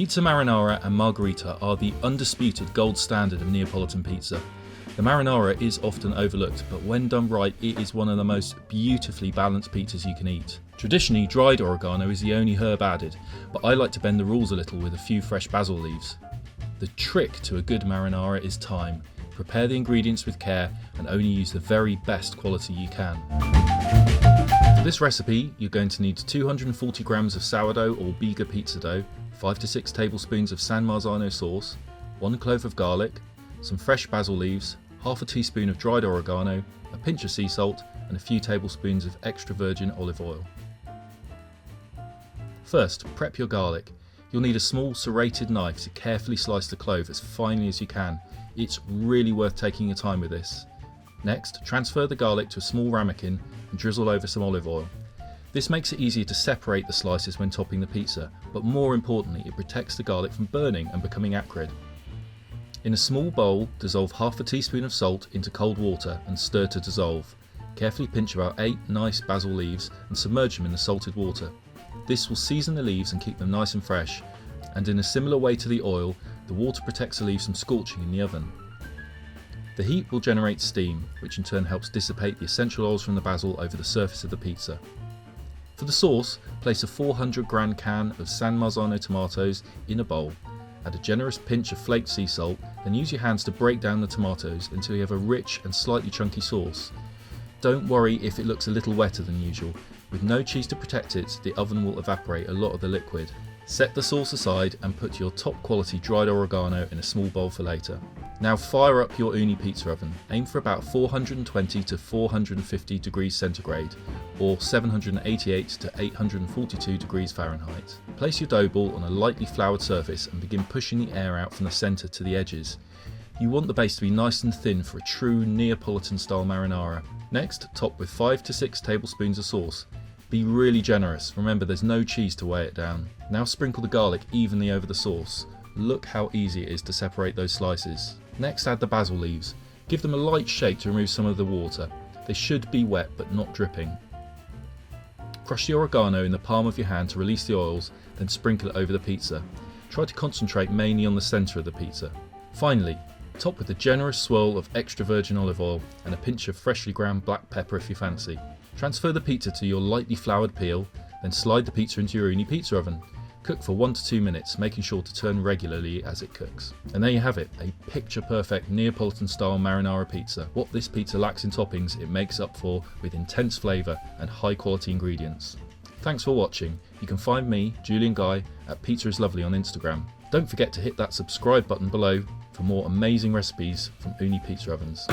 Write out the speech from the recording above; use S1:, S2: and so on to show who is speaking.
S1: Pizza marinara and margherita are the undisputed gold standard of Neapolitan pizza. The marinara is often overlooked, but when done right, it is one of the most beautifully balanced pizzas you can eat. Traditionally, dried oregano is the only herb added, but I like to bend the rules a little with a few fresh basil leaves. The trick to a good marinara is time. Prepare the ingredients with care and only use the very best quality you can. For this recipe, you're going to need 240 grams of sourdough or Biga pizza dough, 5 to 6 tablespoons of San Marzano sauce, 1 clove of garlic, some fresh basil leaves, half a teaspoon of dried oregano, a pinch of sea salt, and a few tablespoons of extra virgin olive oil. First, prep your garlic. You'll need a small serrated knife to carefully slice the clove as finely as you can. It's really worth taking your time with this. Next, transfer the garlic to a small ramekin and drizzle over some olive oil. This makes it easier to separate the slices when topping the pizza, but more importantly, it protects the garlic from burning and becoming acrid. In a small bowl, dissolve half a teaspoon of salt into cold water and stir to dissolve. Carefully pinch about 8 nice basil leaves and submerge them in the salted water. This will season the leaves and keep them nice and fresh, and in a similar way to the oil, the water protects the leaves from scorching in the oven. The heat will generate steam, which in turn helps dissipate the essential oils from the basil over the surface of the pizza. For the sauce, place a 400 gram can of San Marzano tomatoes in a bowl. Add a generous pinch of flaked sea salt, then use your hands to break down the tomatoes until you have a rich and slightly chunky sauce. Don't worry if it looks a little wetter than usual. With no cheese to protect it, the oven will evaporate a lot of the liquid. Set the sauce aside and put your top quality dried oregano in a small bowl for later. Now fire up your Ooni pizza oven. Aim for about 420 to 450 degrees centigrade or 788 to 842 degrees Fahrenheit. Place your dough ball on a lightly floured surface and begin pushing the air out from the centre to the edges. You want the base to be nice and thin for a true Neapolitan style marinara. Next, top with 5 to 6 tablespoons of sauce. Be really generous, remember there's no cheese to weigh it down. Now sprinkle the garlic evenly over the sauce. Look how easy it is to separate those slices. Next, add the basil leaves. Give them a light shake to remove some of the water. They should be wet but not dripping. Crush the oregano in the palm of your hand to release the oils, then sprinkle it over the pizza. Try to concentrate mainly on the centre of the pizza. Finally, top with a generous swirl of extra virgin olive oil and a pinch of freshly ground black pepper if you fancy. Transfer the pizza to your lightly floured peel, then slide the pizza into your Ooni pizza oven. Cook for 1 to 2 minutes, making sure to turn regularly as it cooks. And there you have it, a picture-perfect Neapolitan-style marinara pizza. What this pizza lacks in toppings, it makes up for with intense flavour and high-quality ingredients. Thanks for watching. You can find me, Julian Guy, at Pizza is Lovely on Instagram. Don't forget to hit that subscribe button below for more amazing recipes from Ooni Pizza Ovens.